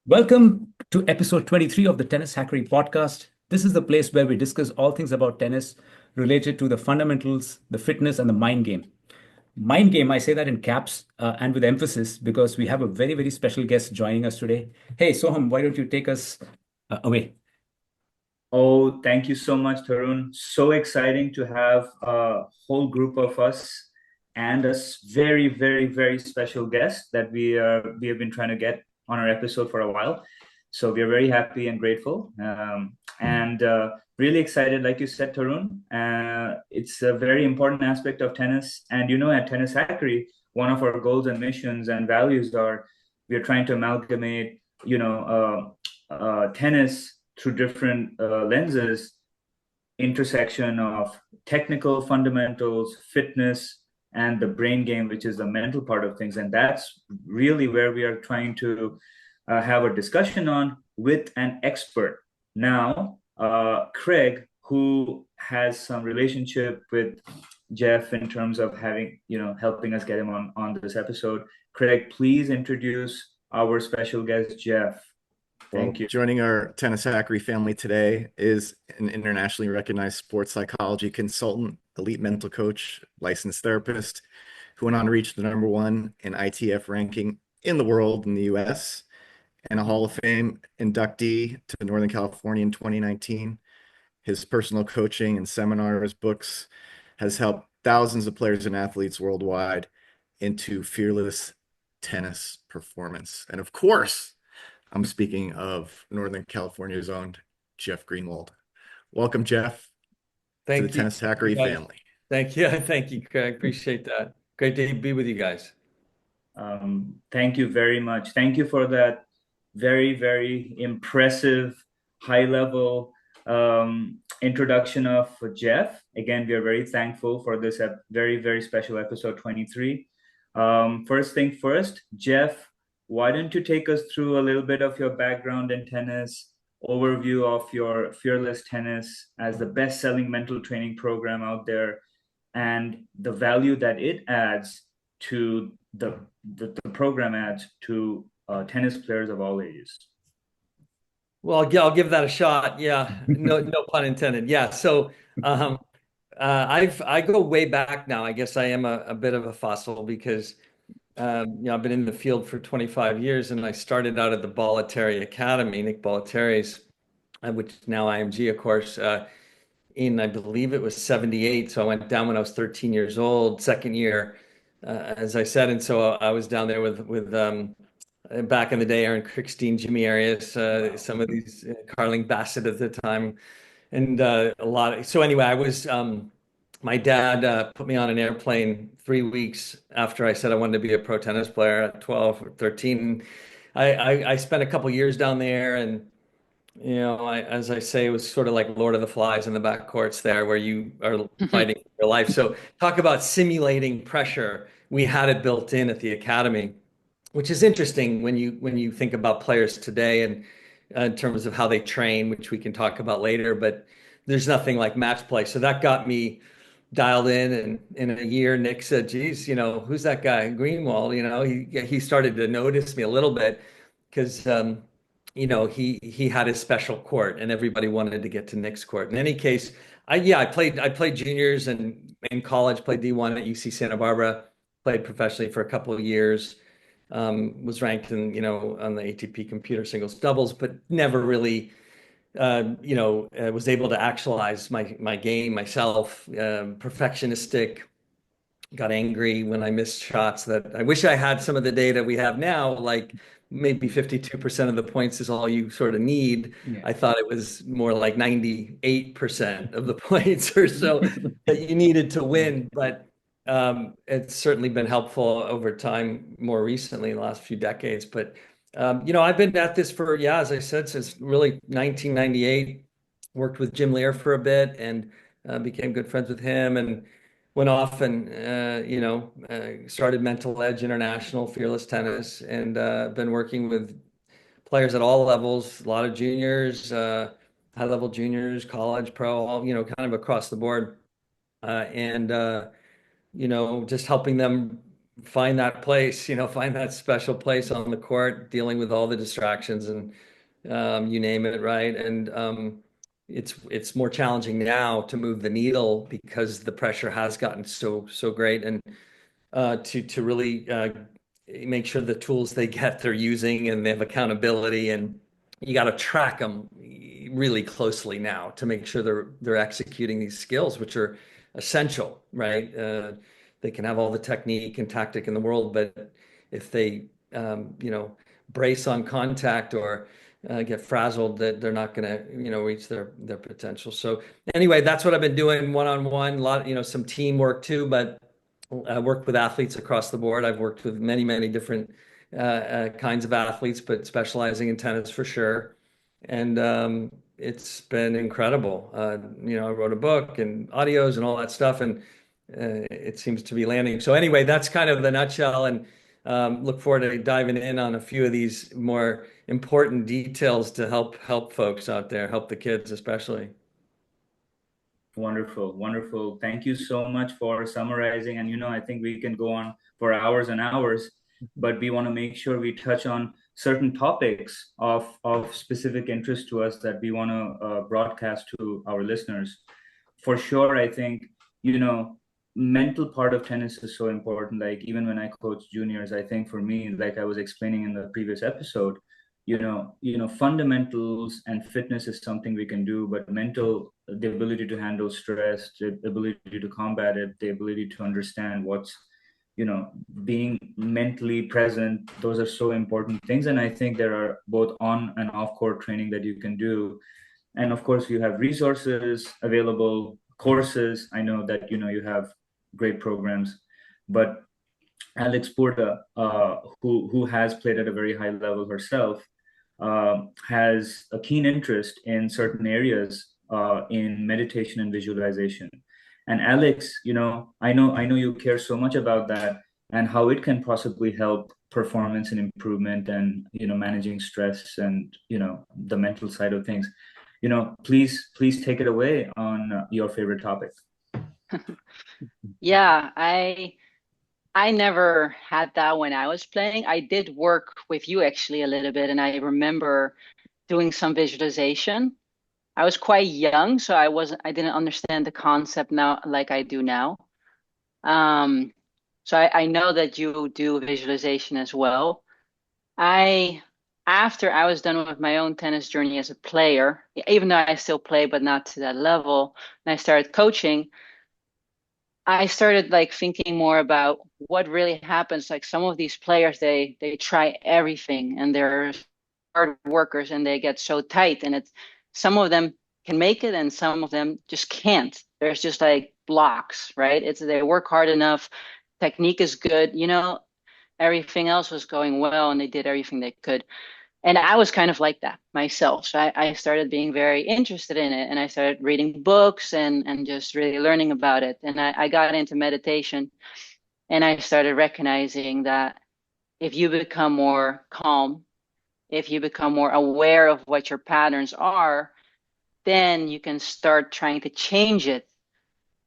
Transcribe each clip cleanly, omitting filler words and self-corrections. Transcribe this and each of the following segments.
Welcome to episode 23 of the Tennishackery podcast. This is the place where we discuss all things about tennis related to the fundamentals, the fitness, and the mind game. Mind game, I say that in caps and with emphasis because we have a very, very special guest joining us today. Hey, Soham, why don't you take us away? Oh, thank you so much, Tarun. So exciting to have a whole group of us and very, very, very special guest that we have been trying to get on our episode for a while. So we are very happy and grateful, and really excited, like you said, Tarun. It's a very important aspect of tennis, and at Tennis Hackery, one of our goals and missions and values are we are trying to amalgamate, tennis through different lenses, intersection of technical fundamentals, fitness, and the brain game, which is the mental part of things. And that's really where we are trying to have a discussion on with an expert. Now, Craig, who has some relationship with Jeff in terms of helping us get him on this episode. Craig, please introduce our special guest, Jeff. Well, Thank you. joining our Tennishackery family today is an internationally recognized sports psychology consultant, elite mental coach, licensed therapist, who went on to reach the number one in ITF ranking in the world in the US, and a Hall of Fame inductee to Northern California in 2019. His personal coaching and seminars, books has helped thousands of players and athletes worldwide into fearless tennis performance. And of course, I'm speaking of Northern California's own Jeff Greenwald. Welcome, Jeff, to the Thank you, Tennishackery guys. family. Thank you. Thank you, Craig. Appreciate that. Great to be with you guys. Thank you very much. Thank you for that very, very impressive, high level introduction of Jeff. Again, we are very thankful for this very, very special episode 23. First thing first, Jeff, why don't you take us through a little bit of your background in tennis, overview of your Fearless Tennis as the best-selling mental training program out there, and the value that it adds to the program adds to tennis players of all ages. Well, yeah, I'll give that a shot. Yeah, no pun intended. Yeah, so I go way back now. I guess I am a bit of a fossil because I've been in the field for 25 years, and I started out at the Bollettieri Academy, Nick Bollettieri's, which is now IMG, of course. In I believe it was 78. So I went down when I was 13 years old, second year, as I said. And so I was down there with back in the day, Aaron Crickstein, Jimmy Arias, some of these, Carling Bassett at the time, and a lot of, so anyway, I was my dad put me on an airplane 3 weeks after I said I wanted to be a pro tennis player at 12 or 13. I spent a couple years down there, and as I say, it was sort of like Lord of the Flies in the back courts there, where you are fighting for your life. So talk about simulating pressure. We had it built in at the academy, which is interesting when you think about players today and in terms of how they train, which we can talk about later. But there's nothing like match play. So that got me dialed in, and in a year, Nick said, "Geez, who's that guy, Greenwald?" He started to notice me a little bit because he had his special court, and everybody wanted to get to Nick's court. In any case, I played juniors and in college, played D1 at UC Santa Barbara, played professionally for a couple of years, was ranked on the ATP computer singles doubles, but never really was able to actualize my game myself, perfectionistic, got angry when I missed shots that I wish I had some of the data we have now, like maybe 52% of the points is all you sort of need. Yeah. I thought it was more like 98% of the points or so that you needed to win. But it's certainly been helpful over time, more recently in the last few decades. But I've been at this for, yeah, as I said, since really 1998. Worked with Jim Lear for a bit, and became good friends with him, and went off and started Mental Edge International Fearless Tennis, and been working with players at all levels, a lot of juniors, high level juniors, college, pro, all, kind of across the board, and just helping them find that place, find that special place on the court, dealing with all the distractions and you name it, right? And it's more challenging now to move the needle because the pressure has gotten so great, and to really make sure the tools they get they're using and they have accountability, and you got to track them really closely now to make sure they're executing these skills, which are essential, right? They can have all the technique and tactic in the world, but if they brace on contact or get frazzled, that they're not going to reach their potential. So anyway, that's what I've been doing one-on-one, a lot, some teamwork too, but I work with athletes across the board. I've worked with many different kinds of athletes, but specializing in tennis for sure. And it's been incredible. I wrote a book and audios and all that stuff, and it seems to be landing. So anyway, that's kind of the nutshell, and look forward to diving in on a few of these more important details to help folks out there, help the kids especially. Wonderful, wonderful. Thank you so much for summarizing. And I think we can go on for hours and hours, but we want to make sure we touch on certain topics of specific interest to us that we want to broadcast to our listeners. For sure, I think, mental part of tennis is so important. Like even when I coach juniors, I think for me, like I was explaining in the previous episode, fundamentals and fitness is something we can do, but the ability to handle stress, the ability to combat it, the ability to understand what's, being mentally present, those are so important things. And I think there are both on and off court training that you can do. And of course, you have resources available, courses. I know that, you have great programs, but Alex Porta, who has played at a very high level herself, has a keen interest in certain areas in meditation and visualization. And Alex, I know you care so much about that and how it can possibly help performance and improvement and managing stress and the mental side of things. Please take it away on your favorite topic. Yeah, I never had that when I was playing. I did work with you actually a little bit, and I remember doing some visualization. I was quite young, so I didn't understand the concept now like I do now. So I know that you do visualization as well. After I was done with my own tennis journey as a player, even though I still play, but not to that level, and I started coaching, I started like thinking more about what really happens. Like some of these players, they try everything and they're hard workers and they get so tight, and it's some of them can make it and some of them just can't. There's just like blocks, right? It's they work hard enough, technique is good, everything else was going well and they did everything they could. And I was kind of like that myself. So I started being very interested in it, and I started reading books and just really learning about it. And I got into meditation, and I started recognizing that if you become more calm, if you become more aware of what your patterns are, then you can start trying to change it.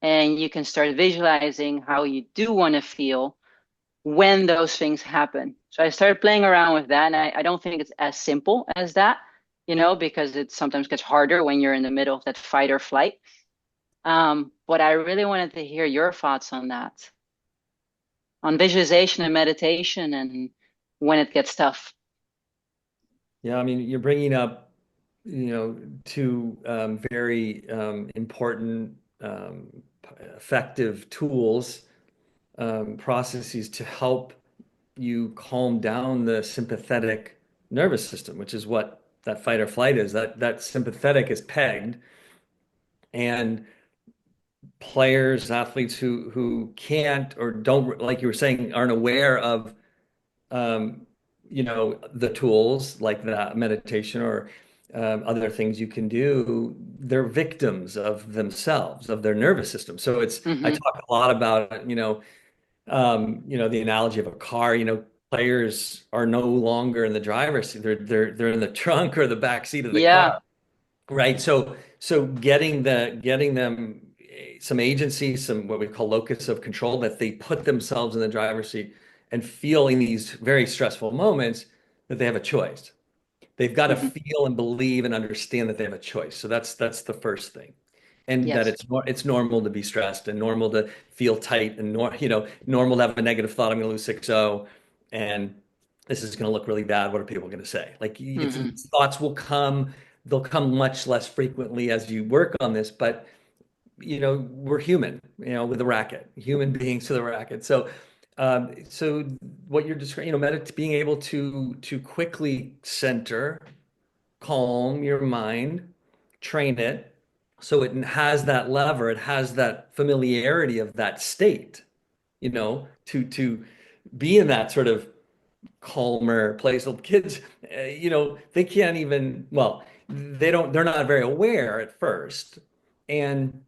And you can start visualizing how you do want to feel when those things happen. So I started playing around with that, and I don't think it's as simple as that, because it sometimes gets harder when you're in the middle of that fight or flight. But I really wanted to hear your thoughts on that, on visualization and meditation and when it gets tough. Yeah, I mean, you're bringing up, two very important, effective tools, processes to help you calm down the sympathetic nervous system, which is what that fight or flight is. That sympathetic is pegged, and players, athletes who can't or don't, like you were saying, aren't aware of the tools like that meditation or other things you can do, they're victims of themselves, of their nervous system. So I talk a lot about the analogy of a car. Players are no longer in the driver's seat; they're in the trunk or the back seat of the car, Yeah. right? So getting them some agency, some what we call locus of control, that they put themselves in the driver's seat and feel in these very stressful moments that they have a choice. They've got to Hmm. feel and believe and understand that they have a choice. So that's the first thing. And that Yes. it's normal to be stressed and normal to feel tight and normal to have a negative thought, I'm going to lose 6-0 and this is going to look really bad. What are people going to say? Like Hmm. thoughts will come, they'll come much less frequently as you work on this, but we're human, with a racket, human beings with a racket. So what you're describing, being able to quickly center, calm your mind, train it so it has that lever, it has that familiarity of that state, to be in that sort of calmer place. So kids, they can't even, well, they're not very aware at first. And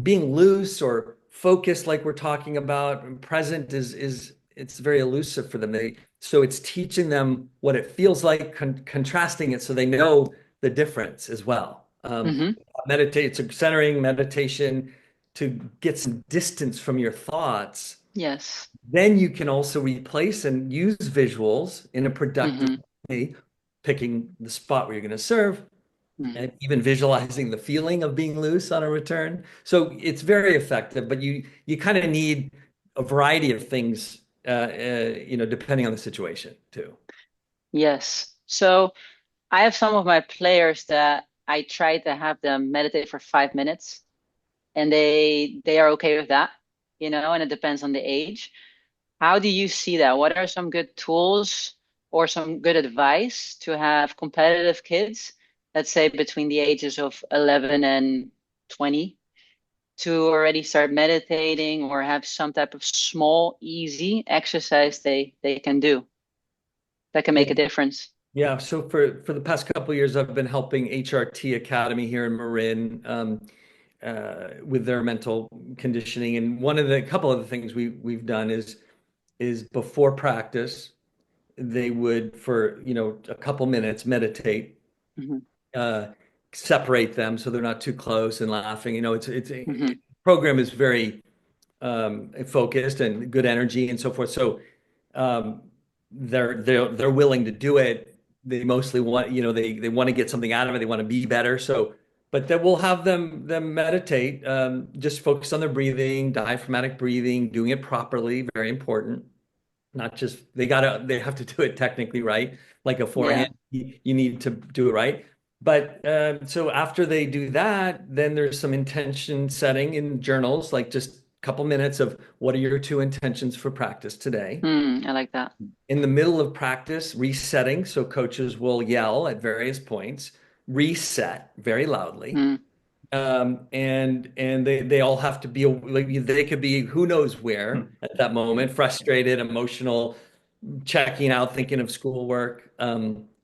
being loose or focused, like we're talking about, present is it's very elusive for them. So it's teaching them what it feels like, contrasting it so they know the difference as well. Hmm. Meditate, it's a centering meditation to get some distance from your thoughts. Yes. Then you can also replace and use visuals in a productive Hmm. way, picking the spot where you're going to serve, Hmm. and even visualizing the feeling of being loose on a return. So it's very effective, but you kind of need a variety of things, depending on the situation too. Yes. So I have some of my players that I try to have them meditate for 5 minutes, and they are okay with that, and it depends on the age. How do you see that? What are some good tools or some good advice to have competitive kids, let's say between the ages of 11 and 20, to already start meditating or have some type of small, easy exercise they can do that can make a difference? Yeah, so for the past couple of years, I've been helping HRT Academy here in Marin, with their mental conditioning, and couple of the things we've done is before practice, they would, for a couple minutes, meditate, Hmm. uh, separate them so they're not too close and laughing. Hmm. Program is very focused and good energy and so forth. So um, they're willing to do it. They mostly want, they want to get something out of it. They want to be better. So, but then we'll have them meditate, just focus on their breathing, diaphragmatic breathing, doing it properly, very important. Not just they have to do it technically right, like a Yeah. forehand. You need to do it right. But so after they do that, then there's some intention setting in journals, like just a couple minutes of what are your two intentions for practice today. I like that. In the middle of practice, resetting. So coaches will yell at various points, reset very loudly. Mm. And they all have to be, like, they could be who knows where at that moment, frustrated, emotional, checking out, thinking of schoolwork,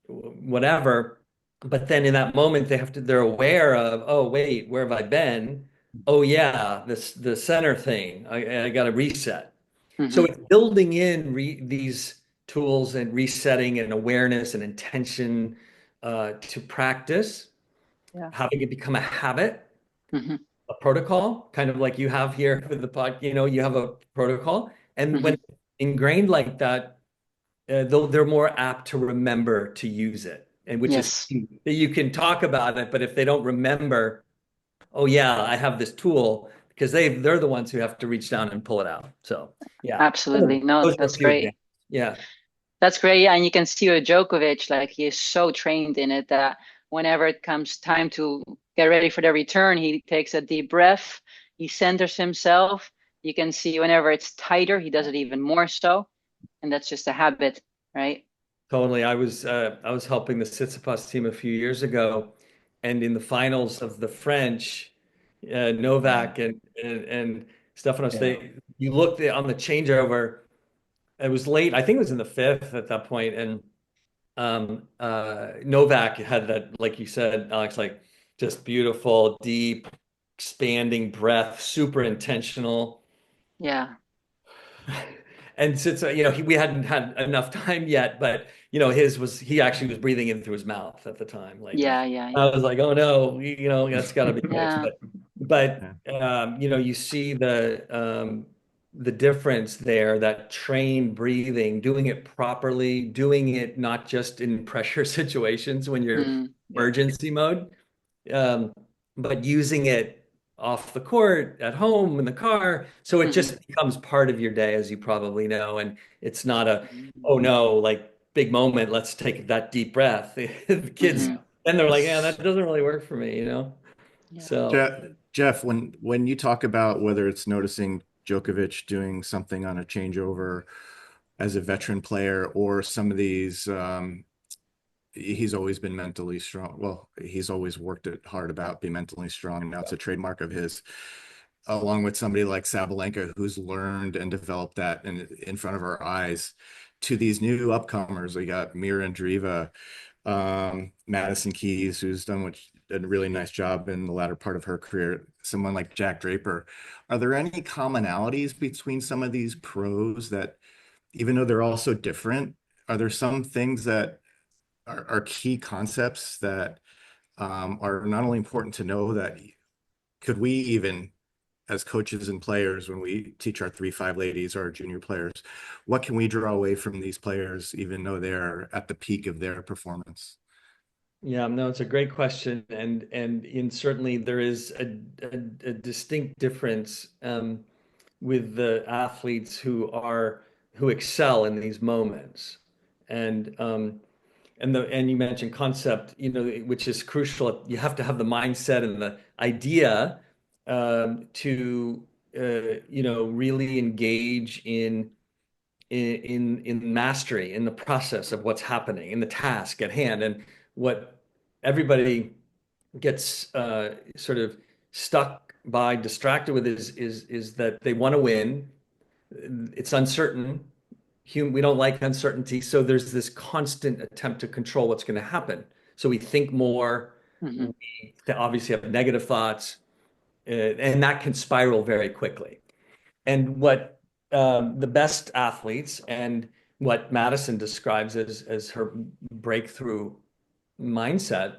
whatever. But then in that moment, they're aware of, oh, wait, where have I been? Oh yeah, the center thing. I got to reset. So Hmm. it's building in these tools and resetting and awareness and intention, to practice, Yeah. having it become a habit, Hmm. a protocol, kind of like you have here with the pod. You have a protocol, and when Hmm. ingrained like that, they're more apt to remember to use it, and which is Yes. key. That you can talk about it, but if they don't remember, oh yeah, I have this tool, because they're the ones who have to reach down and pull it out. So yeah, Absolutely. No, those are a that's few great. examples. Yeah. That's great. Yeah, and you can see with Djokovic, like he is so trained in it that whenever it comes time to get ready for the return, he takes a deep breath, he centers himself. You can see whenever it's tighter, he does it even more so. And that's just a habit, right? Totally. I was helping the Tsitsipas team a few years ago, and in the finals of the French, Novak and Stefanos, Yeah. you looked on the changeover. It was late. I think it was in the fifth at that point, and Novak had that, like you said, Alex, like just beautiful, deep, expanding breath, super intentional. Yeah. And since we hadn't had enough time yet, but he actually was breathing in through his mouth at the time. Like Yeah. Yeah. I Yeah. was like, oh no, that's got to be fixed. Yeah. But you see the difference there, that trained breathing, doing it properly, doing it not just in pressure situations when you're emergency mode, but using it off the court, at home, in the car. So it just becomes part of your day, as you probably know. And it's not oh no, like big moment, let's take that deep breath. The kids, then they're like, yeah, that doesn't really work for me, Yeah. So Jeff, when you talk about whether it's noticing Djokovic doing something on a changeover as a veteran player, or some of these, he's always been mentally strong. Well, he's always worked it hard about being mentally strong, and now it's a trademark of his. Along with somebody like Sabalenka, who's learned and developed that in front of our eyes, to these new upcomers. We got Mira Andreeva, Madison Keys, who's done a really nice job in the latter part of her career. Someone like Jack Draper. Are there any commonalities between some of these pros that, even though they're all so different, are there some things that are key concepts that are not only important to know, that could we even, as coaches and players, when we teach our 3-5 ladies or our junior players, what can we draw away from these players, even though they're at the peak of their performance? Yeah, no, it's a great question, and certainly there is a distinct difference with the athletes who excel in these moments, and you mentioned concept, which is crucial. You have to have the mindset and the idea to really engage in mastery, in the process of what's happening, in the task at hand. And what everybody gets sort of stuck by, distracted with, is that they want to win. It's uncertain. We don't like uncertainty. So there's this constant attempt to control what's going to happen. So we think more. We obviously have negative thoughts, and that can spiral very quickly. And what the best athletes, and what Madison describes as her breakthrough mindset,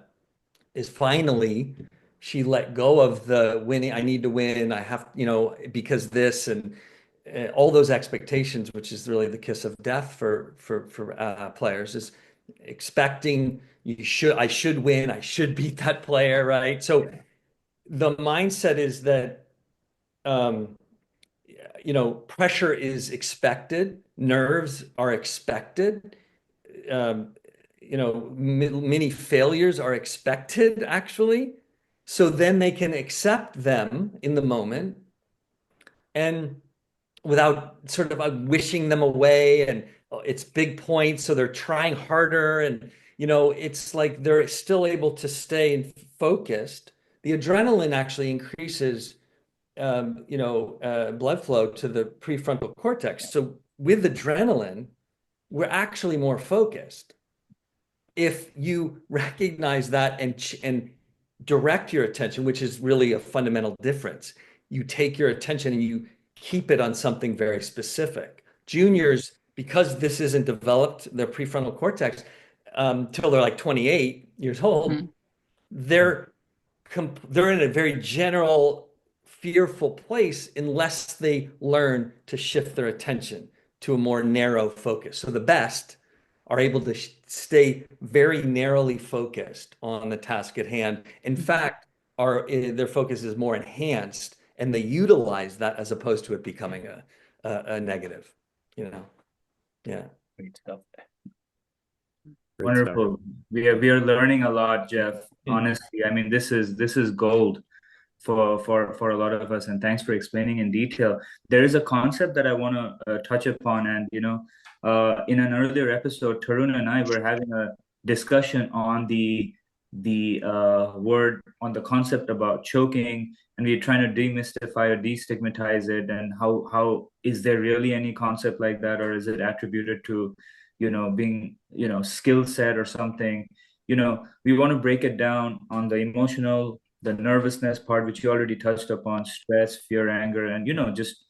is finally she let go of the winning. I need to win. I have, because this, and all those expectations, which is really the kiss of death for players, is expecting I should win. I should beat that player, right? So the mindset is that pressure is expected, nerves are expected, many failures are expected, actually. So then they can accept them in the moment, and without sort of wishing them away, and it's big points, so they're trying harder, and it's like they're still able to stay focused. The adrenaline actually increases blood flow to the prefrontal cortex. So with adrenaline, we're actually more focused. If you recognize that and direct your attention, which is really a fundamental difference, you take your attention and you keep it on something very specific. Juniors, because this isn't developed, their prefrontal cortex, till they're like 28 years old, they're in a very general, fearful place unless they learn to shift their attention to a more narrow focus. So the best are able to stay very narrowly focused on the task at hand. In fact, their focus is more enhanced, and they utilize that as opposed to it becoming a negative. Yeah. Great stuff. Wonderful. We are learning a lot, Jeff. Honestly, I mean, this is gold for a lot of us, and thanks for explaining in detail. There is a concept that I want to touch upon, and in an earlier episode, Tarun and I were having a discussion on the word, on the concept about choking, and we're trying to demystify or destigmatize it, and how is there really any concept like that, or is it attributed to being skill set or something. We want to break it down on the emotional, the nervousness part, which you already touched upon, stress, fear, anger, and just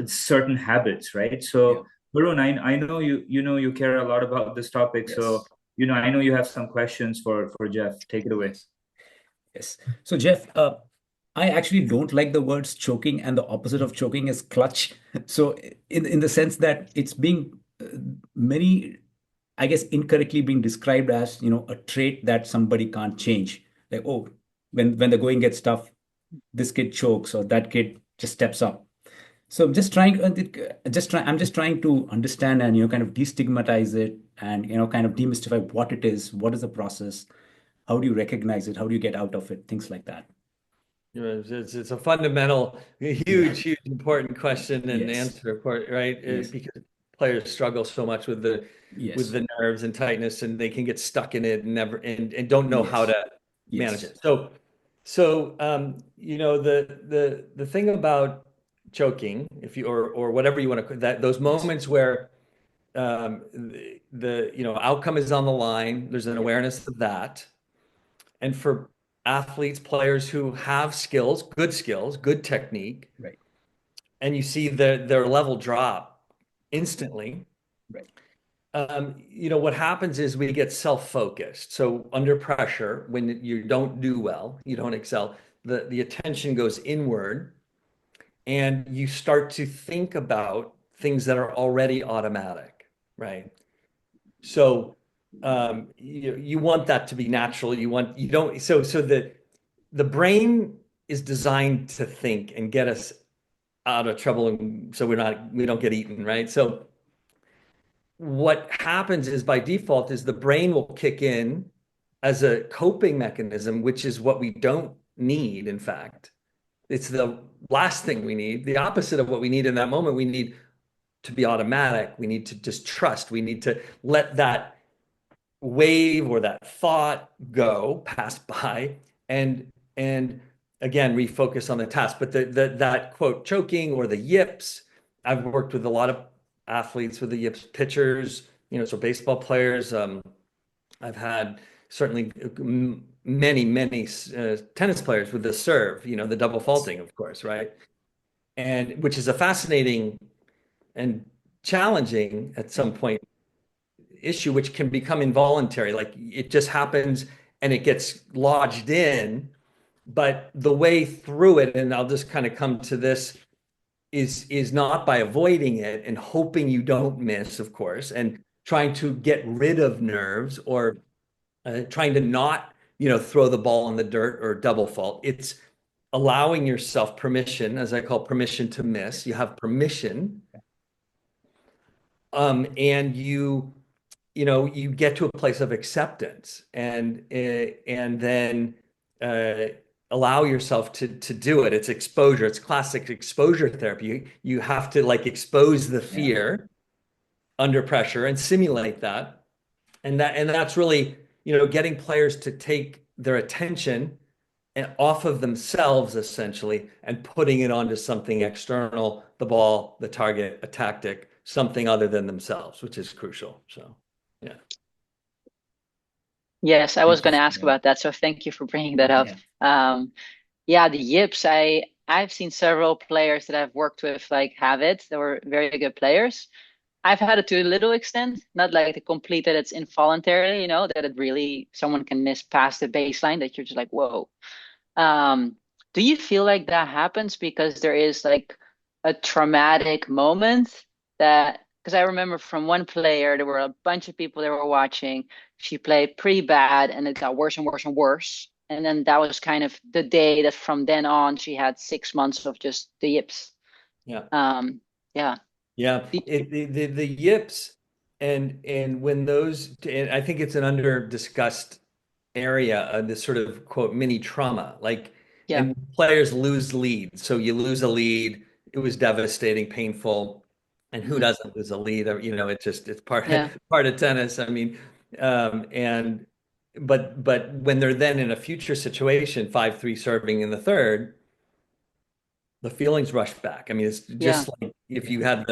certain habits, right? So Varun, I know you care a lot about this topic. Yes. So I know you have some questions for Jeff. Take it away. Yes. So Jeff, I actually don't like the words choking, and the opposite of choking is clutch. So, in the sense that it's being many, I guess, incorrectly being described as, a trait that somebody can't change. Like, oh, when the going gets tough, this kid chokes or that kid just steps up. So I'm just trying, I'm just trying to understand and, kind of destigmatize it and, kind of demystify what it is, what is the process, how do you recognize it, how do you get out of it, things like that. It's a fundamental, Yeah. huge, important question and Yes. answer, of course, right? Yes. Because players struggle so much with Yes. the nerves and tightness, and they can get stuck in it and never and don't know how Yes. to manage Yes. it. The thing about choking, if you or whatever you want to that those Yes. moments where outcome is on the line, there's an Yep. awareness of that. And for athletes, players who have skills, good technique, Right. and you see their level drop instantly, Right. what happens is we get self-focused. So under pressure, when you don't do well, you don't excel, the attention goes inward, and you start to think about things that are already automatic, right? So you want that to be natural. You don't, so the brain is designed to think and get us out of trouble, and so we don't get eaten, right? So what happens is by default is the brain will kick in as a coping mechanism, which is what we don't need, in fact. It's the last thing we need, the opposite of what we need in that moment. We need to be automatic. We need to just trust. We need to let that wave or that thought go pass by and again refocus on the task. But that quote choking or the yips, I've worked with a lot of athletes with the yips, pitchers, so baseball players. I've had certainly many tennis players with the serve, the double faulting, of course, right? And which is a fascinating and challenging at some point issue, which can become involuntary. Like it just happens and it gets lodged in. But the way through it, and I'll just kind of come to this, is not by avoiding it and hoping you don't miss, of course, and trying to get rid of nerves or trying to not, throw the ball in the dirt or double fault. It's allowing yourself permission, as I call permission to miss. You have permission, and you get to a place of acceptance and then uh, allow yourself to do it. It's exposure. It's classic exposure therapy. You have to like expose the Yeah. fear under pressure and simulate that. And that's really, getting players to take their attention and off of themselves essentially and putting it onto something external, the ball, the target, a tactic, something other than themselves, which is crucial. So, yeah. Yes, I was Thank you going to for ask that. about that, so thank you for bringing that up. Yeah. Yeah, the yips. I've seen several players that I've worked with like have it. They were very good players. I've had it to a little extent, not like the complete that it's involuntary, that it really someone can miss past the baseline that you're just like, whoa. Um, do you feel like that happens because there is like a traumatic moment that, because I remember from one player, there were a bunch of people that were watching. She played pretty bad and it got worse and worse and worse. And then that was kind of the day that from then on she had 6 months of just the yips. Yeah. Yeah. Yeah, the yips and when those and I think it's an under discussed area of this sort of quote mini trauma. Like Yeah. and players lose leads. So you lose a lead, it was devastating, painful. And who Mhm. doesn't lose a lead? It's part Yeah. part of tennis. I mean, and but when they're then in a future situation, 5-3 serving in the third, the feelings rush back. I mean, it's Yeah. just like if Yeah. you had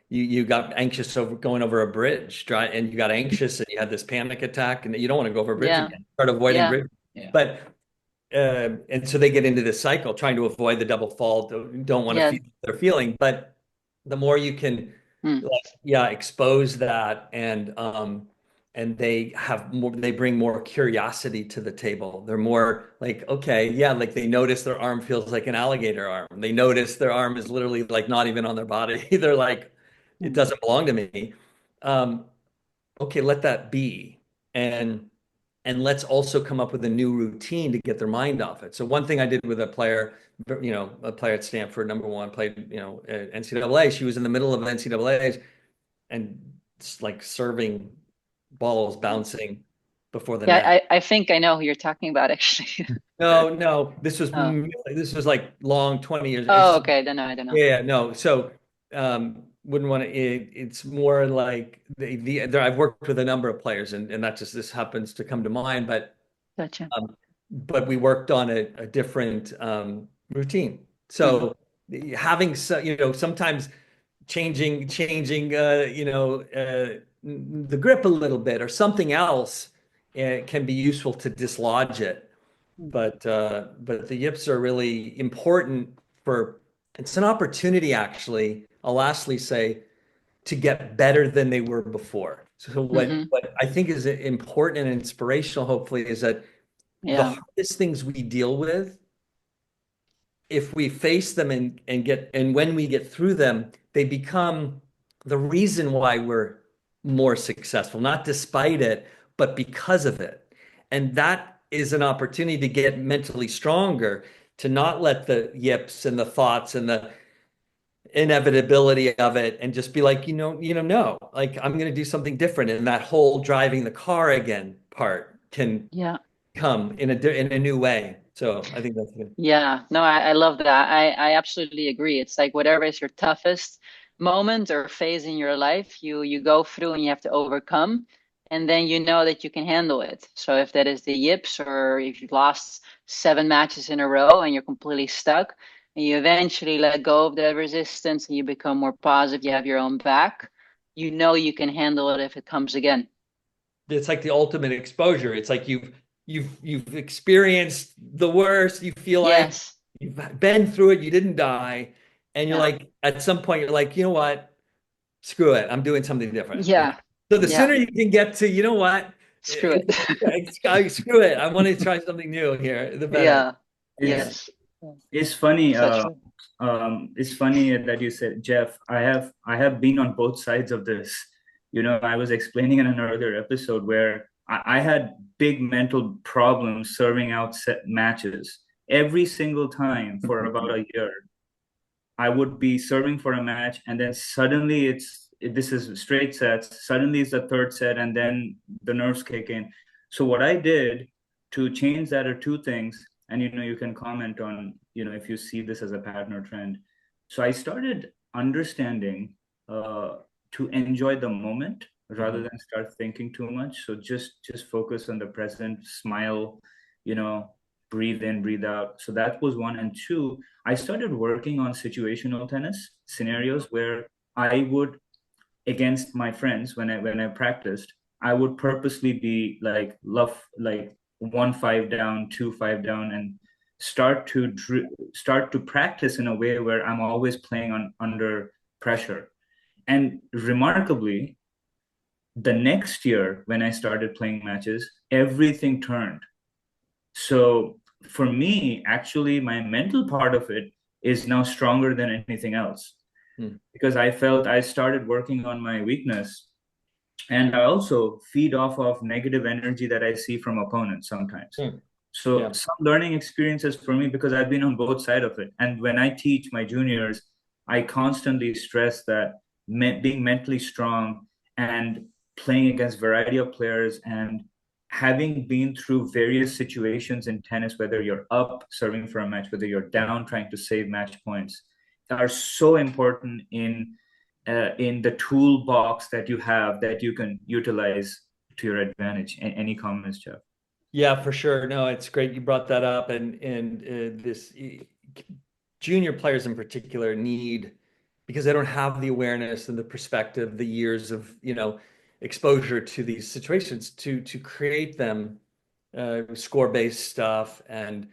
you got anxious over going over a bridge, right? And you got anxious and you had this panic attack and you don't want to go over a bridge Yeah. again. Start avoiding Yeah. bridge. Yeah. But and so they get into this cycle trying to avoid the double fall, don't want to Yeah. feel what they're feeling. But the more you can Mm. like, yeah, expose that and and they bring more curiosity to the table. They're more like, okay, yeah, like they notice their arm feels like an alligator arm. They notice their arm is literally like not even on their body. They're like, it doesn't belong to me. Um, okay, let that be. And let's also come up with a new routine to get their mind off it. So one thing I did with a player, a player at Stanford, number one, played, at NCAA. She was in the middle of NCAA's and it's like serving balls bouncing before the net. Yeah, I think I know who you're talking about, actually. No, Oh. this was like long 20 years. Oh, okay. Then no, I don't know. Yeah, no. So wouldn't want to. It's more like I've worked with a number of players, and that just this happens to come to mind. Gotcha. But we worked on a different routine. So having sometimes changing the grip a little bit or something else can be useful to dislodge it. But the yips are really important for it's an opportunity actually. I'll lastly say to get better than they were before. So what I think is important and inspirational, hopefully, is that the Yeah. hardest things we deal with, if we face them and when we get through them, they become the reason why we're more successful, not despite it, but because of it. And that is an opportunity to get mentally stronger, to not let the yips and the thoughts and the inevitability of it and just be like, no, like I'm going to do something different. And that whole driving the car again part can Yeah. come in a new way. So I think that's good. Yeah, no, I love that. I absolutely agree. It's like whatever is your toughest moment or phase in your life, you go through and you have to overcome, and then you know that you can handle it. So if that is the yips, or if you've lost 7 matches in a row and you're completely stuck, and you eventually let go of that resistance and you become more positive, you have your own back, you know you can handle it if it comes again. It's like the ultimate exposure. It's like you've experienced the worst. You feel like Yes. you've been through it. You didn't die, and you're Yeah. like at some point you're like, you know what? Screw it. I'm doing something different. Yeah. So the Yeah. sooner you can get to, you know what? Screw it. Screw it. I want to try something new here. The better. Yeah. It's Yes. it's funny. So true. It's funny that you said, Jeff. I have been on both sides of this. I was explaining in an earlier episode where I had big mental problems serving out set matches every single time for about a year. I would be serving for a match, and then suddenly this is straight sets. Suddenly it's the third set, and then the nerves kick in. So what I did to change that are two things, and you can comment on if you see this as a pattern or trend. So I started understanding to enjoy the moment rather than start thinking too much. So just focus on the present, smile, you know, breathe in, breathe out. So that was one. And two, I started working on situational tennis scenarios where I would, against my friends, when I practiced, I would purposely be like love, like 1-5 down, 2-5 down, and start to practice in a way where I'm always playing on under pressure. And remarkably, the next year when I started playing matches, everything turned. So for me, actually, my mental part of it is now stronger than anything else because I felt I started working on my weakness. And I also feed off of negative energy that I see from opponents sometimes. So Yeah. some learning experiences for me because I've been on both sides of it. And when I teach my juniors, I constantly stress that being mentally strong and playing against variety of players and having been through various situations in tennis, whether you're up serving for a match, whether you're down trying to save match points, are so important in the toolbox that you have that you can utilize to your advantage. Any comments, Jeff? Yeah, for sure. No, it's great you brought that up, and this junior players in particular need because they don't have the awareness and the perspective, the years of exposure to these situations to create them score-based stuff and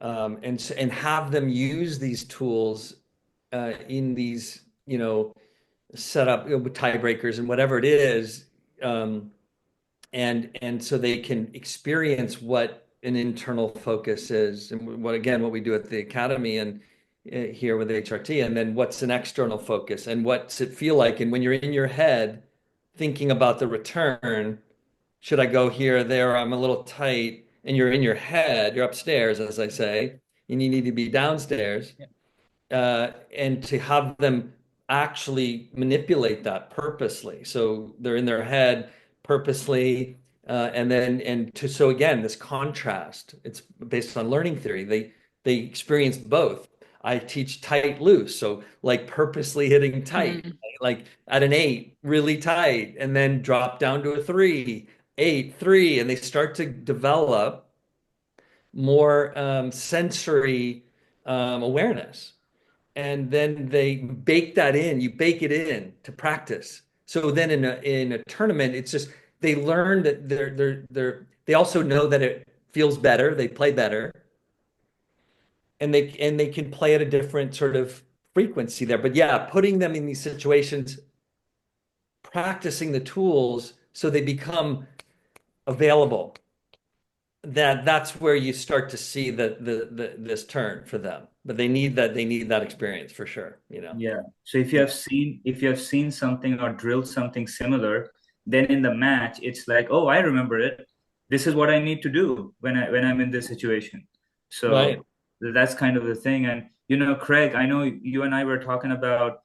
have them use these tools in these set up with tiebreakers and whatever it is. and so they can experience what an internal focus is, and what we do at the academy and here with HRT, and then what's an external focus, and what's it feel like, and when you're in your head thinking about the return, should I go here or there? I'm a little tight, and you're in your head, you're upstairs, as I say, and you need to be downstairs. And to have them actually manipulate that purposely. So they're in their head purposely, so again, this contrast, it's based on learning theory. They experience both. I teach tight loose, so like purposely hitting tight, like at an 8, really tight, and then drop down to a 3, 8, 3, and they start to develop more sensory awareness. And then they bake that in, you bake it in to practice. So then in a tournament, it's just they learn that they also know that it feels better, they play better, and they can play at a different sort of frequency there. But yeah, putting them in these situations, practicing the tools so they become available, that's where you start to see this turn for them. But they need that experience for sure, you know. Yeah. So if you have seen something or drilled something similar, then in the match it's like, oh, I remember it. This is what I need to do when I'm in this situation. Right. So that's kind of the thing. And Craig, I know you and I were talking about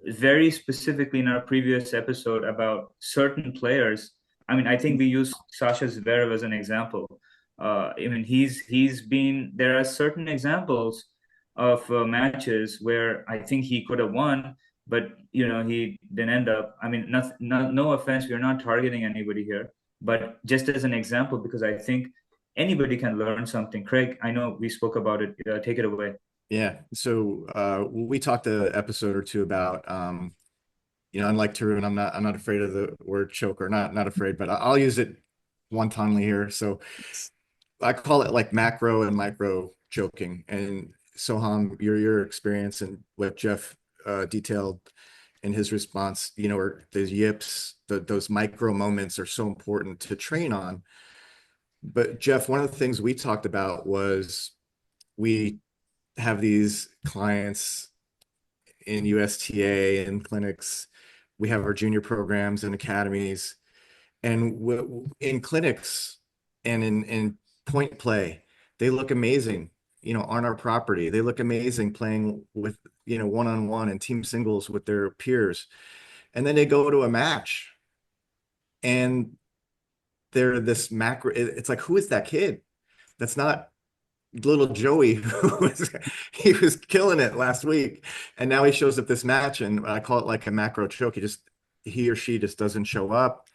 very specifically in our previous episode about certain players. I mean, I think we used Sasha Zverev as an example. I mean, he's been there are certain examples of matches where I think he could have won, but he didn't end up. I mean, no offense, we're not targeting anybody here, but just as an example, because I think anybody can learn something. Craig, I know we spoke about it. Take it away. Yeah. So we talked an episode or two about unlike Tarun, I'm not afraid of the word choker. Not afraid, but I'll use it wantonly here. So I call it like macro and micro choking. And Soham, your experience and what Jeff detailed in his response, or the yips, those micro moments are so important to train on. But Jeff, one of the things we talked about was we have these clients in USTA and clinics. We have our junior programs and academies, and in clinics and in point play, they look amazing, on our property. They look amazing playing with, one-on-one and team singles with their peers. And then they go to a match and they're this macro. It's like, who is that kid? That's not little Joey he was killing it last week, and now he shows up this match, and I call it like a macro choke. He or she just doesn't show up,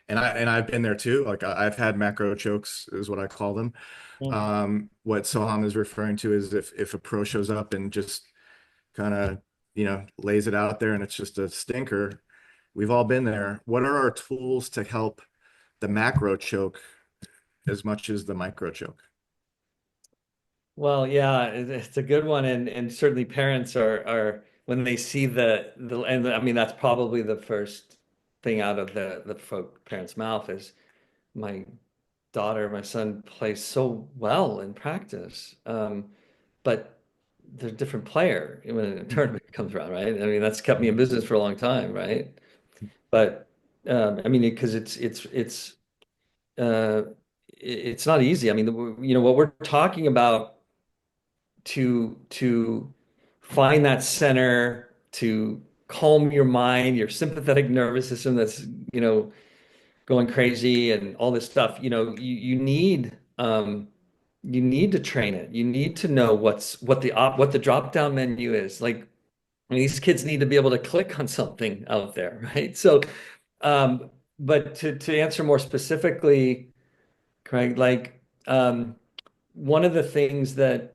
and I've been there too. Like I've had macro chokes is what I call them. What Soham is referring to is if a pro shows up and just kind of lays it out there and it's just a stinker. We've all been there. What are our tools to help the macro choke as much as the micro choke? Well, yeah, it's a good one, and certainly parents are when they see and I mean that's probably the first thing out of the parents' mouth is my my son plays so well in practice, but they're a different player when a tournament comes around, right? I mean that's kept me in business for a long time, right? But I mean because it's not easy. I mean what we're talking about to find that center, to calm your mind, your sympathetic nervous system that's, going crazy and all this stuff, you need to train it. You need to know what the drop down menu is. Like, I mean, these kids need to be able to click on something out there, right? So, but to answer more specifically, Craig, like, one of the things that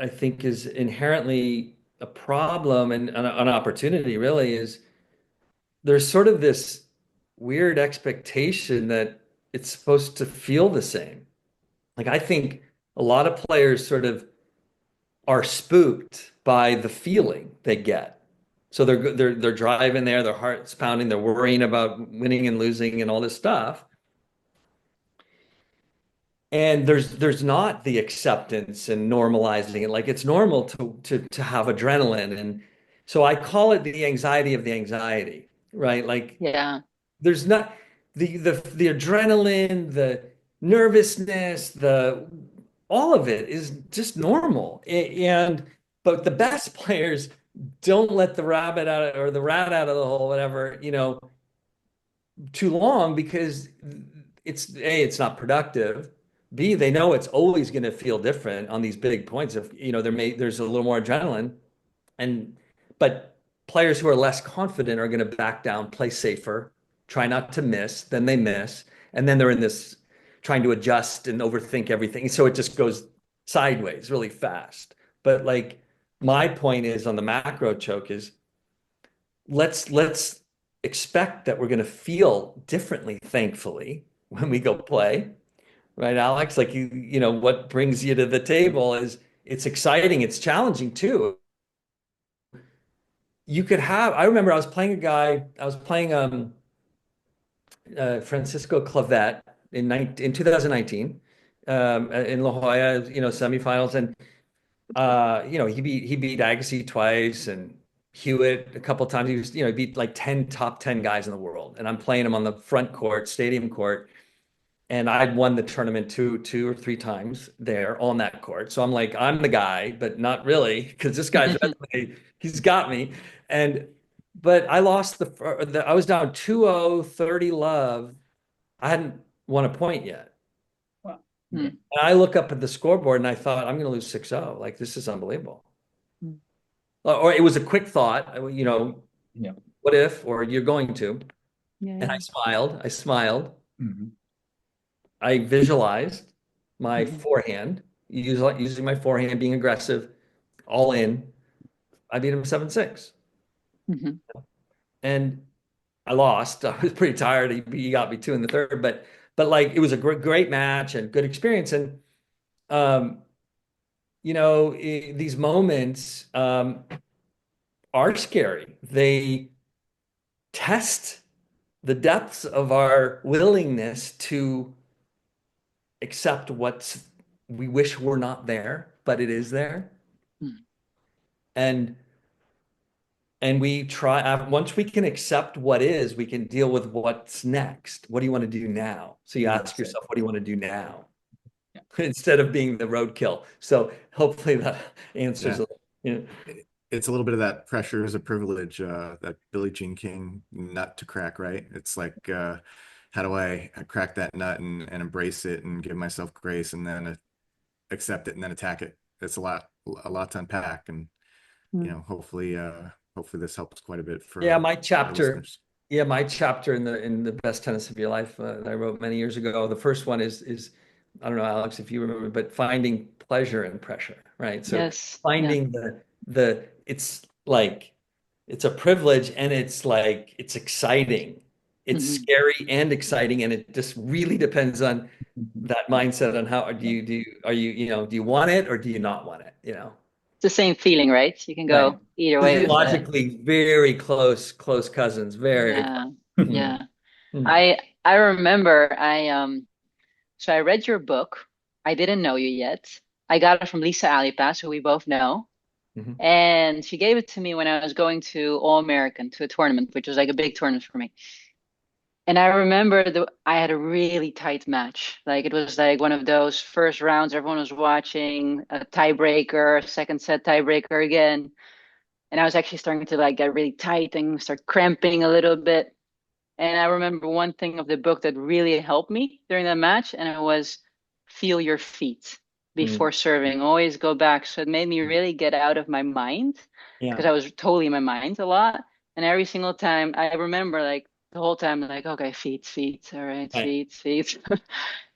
I think is inherently a problem and an opportunity really is there's sort of this weird expectation that it's supposed to feel the same. Like I think a lot of players sort of are spooked by the feeling they get. So they're driving there, their heart's pounding, they're worrying about winning and losing and all this stuff. And there's not the acceptance and normalizing it. Like it's normal to have adrenaline. And so I call it the anxiety of the anxiety, right? Like Yeah. there's not the adrenaline, the nervousness, the all of it is just normal. And but the best players don't let the rabbit out or the rat out of the hole, whatever, too long because it's A, it's not productive. B, they know it's always going to feel different on these big points. If there's a little more adrenaline, and but players who are less confident are going to back down, play safer, try not to miss, then they miss, and then they're in this trying to adjust and overthink everything. So it just goes sideways really fast. But like my point is on the macro choke is let's expect that we're going to feel differently, thankfully, when we go play, right, Alex? Like what brings you to the table is it's exciting, it's challenging too. I remember I was playing Francisco Clavet in 2019 in La Jolla, semifinals, and he beat Agassi twice and Hewitt a couple times. He was, he beat like 10 top 10 guys in the world. And I'm playing him on the front court, stadium court. And I'd won the tournament two or three times there on that court. So I'm like, I'm the guy, but not really, because this guy's resume, he's got me. But I lost I was down 2-0, 30 love. I hadn't won a point yet. Wow. Mm. And I look up at the scoreboard and I thought, I'm going to lose 6-0. Like, this is unbelievable. Mm. Or it was a quick thought, Yeah. what if, or you're going to. Yeah. And I smiled. Mm-hmm. I visualized my Mhm. forehand, using my forehand, being aggressive, all in. I beat him 7-6. Mhm. And I lost. I was pretty tired. He got me two in the third, but like it was a great match and good experience. And um, these moments are scary. They test the depths of our willingness to accept what we wish were not there, but it is there. Mm. And we try once we can accept what is, we can deal with what's next. What do you want to do now? So you ask yourself, what do you want to do now? Yeah. Instead of being the roadkill. So hopefully that answers it. It's a little bit of that pressure is a privilege, that Billie Jean King nut to crack, right? It's like, how do I crack that nut and embrace it and give myself grace and then accept it and then attack it? It's a lot to unpack, and Mm. hopefully this helps quite a bit for Yeah, my our chapter. listeners. Yeah, my chapter in the best tennis of your life that I wrote many years ago. The first one is I don't know, Alex, if you remember, but finding pleasure in pressure, right? So Yes. Yeah. finding the it's like it's a privilege and it's like it's exciting. It's Mhm. scary and exciting, and it just really depends on Mhm. that mindset on how do you do you want it or do you not want it? It's the same feeling, right? You can Right. go either way with it. Physiologically very close cousins, very close. Yeah. Mhm. Yeah. Mhm. I remember so I read your book. I didn't know you yet. I got it from Lisa Alipas, who we both know. Mhm. And she gave it to me when I was going to All American to a tournament, which was like a big tournament for me. And I remember I had a really tight match. Like it was like one of those first rounds everyone was watching, a tiebreaker, second set tiebreaker again. And I was actually starting to like get really tight and start cramping a little bit. And I remember one thing of the book that really helped me during that match, and it was feel your feet Mhm. before serving. Always go back. So it made me really get out of my mind because Yeah. I was totally in my mind a lot. And every single time I remember like the whole time, like, okay, feet, feet, all right, Right. feet, feet.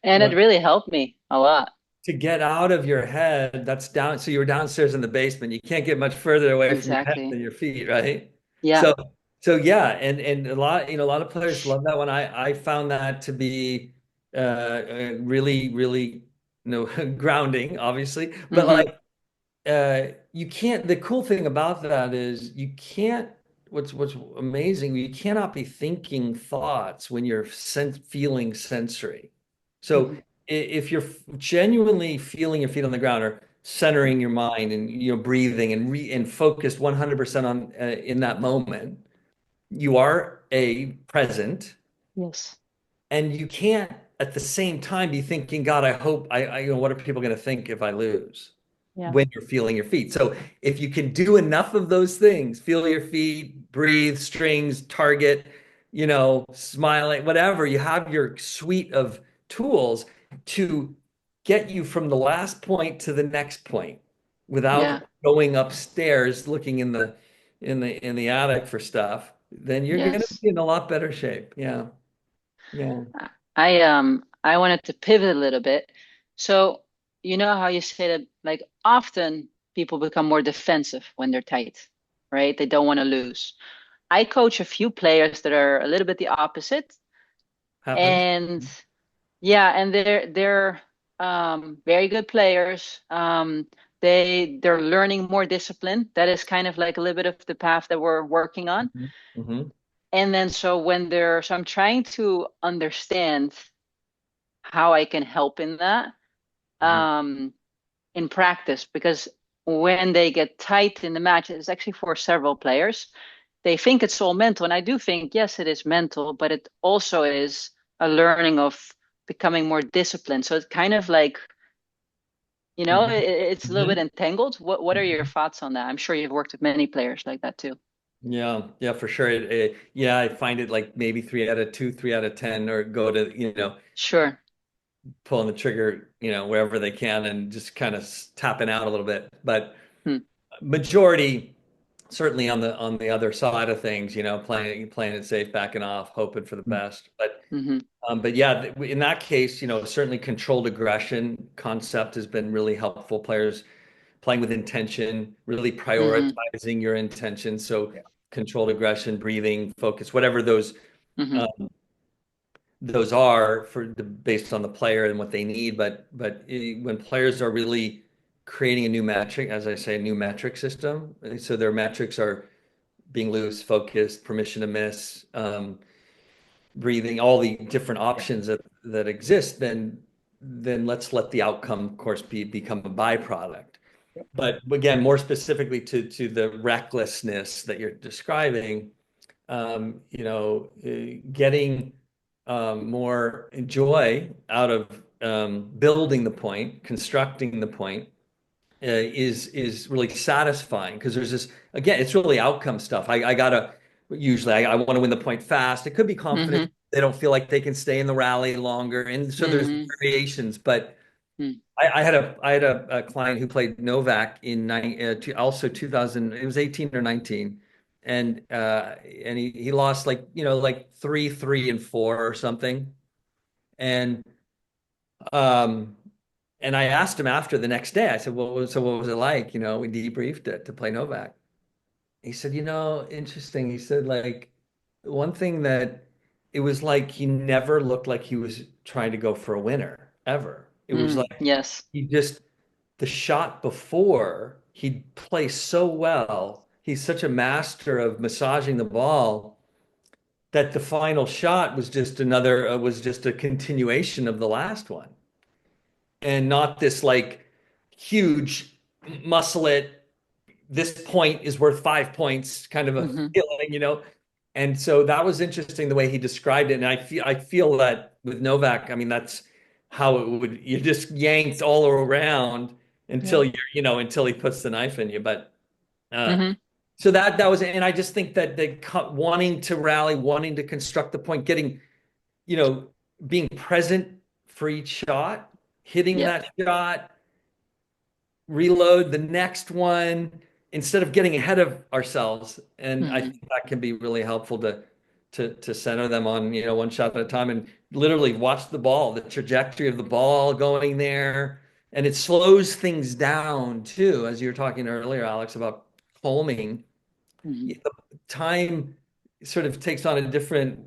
And it Well, really helped me a lot. to get out of your head, that's down. So you were downstairs in the basement. You can't get much further away from your head Exactly. than your feet, right? Yeah. So yeah, and a lot of players love that one. I found that to be really, really, grounding, obviously. But Hmm. like you can't, the cool thing about that is you can't, what's amazing, you cannot be thinking thoughts when you're feeling sensory. So Hmm. if you're genuinely feeling your feet on the ground or centering your mind and breathing and focused 100% on in that moment, you are present, Yes. and you can't at the same time be thinking, God, I hope what are people going to think if I lose? Yeah. When you're feeling your feet. So if you can do enough of those things, feel your feet, breathe, strings, target, smiling, whatever, you have your suite of tools to get you from the last point to the next point Yeah. without going upstairs looking in the attic for stuff, then you're going to Yes. be in a lot better shape. Yeah. Yeah. I wanted to pivot a little bit. So you know how you say that like often people become more defensive when they're tight, right? They don't want to lose. I coach a few players that are a little bit the opposite. Happens. And yeah, and they're very good players. They're learning more discipline. That is kind of like a little bit of the path that we're working on. Mm-hmm. And then so I'm trying to understand how I can help in that Mm-hmm. in practice, because when they get tight in the match, it's actually for several players. They think it's all mental, and I do think yes, it is mental, but it also is a learning of becoming more disciplined. So it's kind of like it's a little bit Mm-hmm. entangled. What are your thoughts on that? I'm sure you've worked with many players like that too. Yeah, yeah, for sure. Yeah, I find it like maybe 3 out of 2, 3 out of 10, or go to, Sure. pulling the trigger, wherever they can and just kind of tapping out a little bit. But Hmm. majority, certainly on the other side of things, playing it safe, backing off, hoping for the best. Hmm. But yeah, in that case, certainly controlled aggression concept has been really helpful. Players playing with intention, really Hmm. prioritizing your intention. So controlled aggression, breathing, focus, whatever Hmm. um, those are based on the player and what they need. But when players are really creating a new metric, as I say, a new metric system, so their metrics are being loose, focused, permission to miss, breathing, all the different options that exist, then let's let the outcome, of course, become a byproduct. But again, more specifically to the recklessness that you're describing, getting more joy out of building the point, constructing the point, is really satisfying, because there's this, again, it's really outcome stuff. I gotta usually I want to win the point fast. It could be confidence. Hmm. They don't feel like they can stay in the rally longer, and so there's Hmm. variations. But Hmm. I had a client who played Novak in also 2000. It was 18 or 19, and he lost like 3, 3, and 4 or something, and um and I asked him after the next day. I said, "Well, so what was it like?" We debriefed it to play Novak. He said, interesting. He said, like, one thing that it was like he never looked like he was trying to go for a winner ever. It was like Yes. he just the shot before he'd play so well. He's such a master of massaging the ball that the final shot was just a continuation of the last one, and not this like huge muscle it. This point is worth 5 points kind of a Hmm. feeling. And so that was interesting the way he described it. And I feel that with Novak, I mean, that's how it would, you're just yanked all around Yeah. until he puts the knife in you. But uh, Hmm. so that was, and I just think that wanting to rally, wanting to construct the point, you know, being present for each shot, hitting Yeah. that shot, reload the next one instead of getting ahead of ourselves. And I Hmm. think that can be really helpful to center them on, one shot at a time, and literally watch the trajectory of the ball going there. And it slows things down too, as you were talking earlier, Alex, about calming. Hmm. The time sort of takes on a different